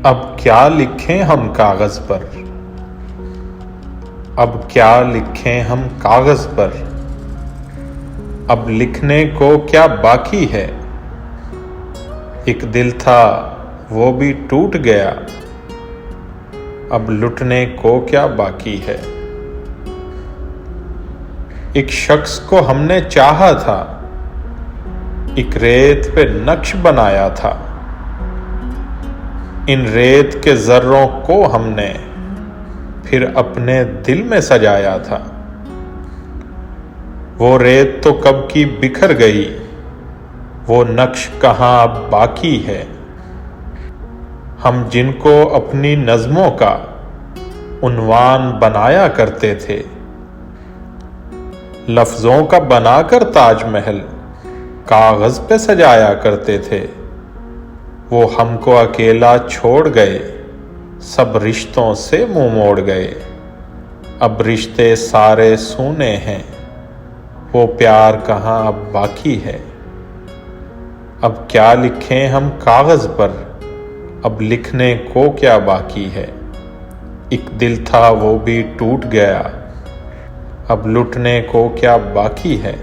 अब क्या लिखें हम कागज पर, अब क्या लिखें हम कागज पर, अब लिखने को क्या बाकी है। एक दिल था वो भी टूट गया, अब लुटने को क्या बाकी है। एक शख्स को हमने चाहा था, एक रेत पे नक्श बनाया था। इन रेत के जर्रों को हमने फिर अपने दिल में सजाया था। वो रेत तो कब की बिखर गई, वो नक्श कहाँ अब बाकी है। हम जिनको अपनी नज़्मों का उन्वान बनाया करते थे, लफ्ज़ों का बनाकर ताजमहल कागज़ पे सजाया करते थे। वो हमको अकेला छोड़ गए, सब रिश्तों से मुंह मोड़ गए। अब रिश्ते सारे सूने हैं, वो प्यार कहाँ अब बाकी है। अब क्या लिखें हम कागज़ पर, अब लिखने को क्या बाकी है। एक दिल था वो भी टूट गया, अब लुटने को क्या बाकी है।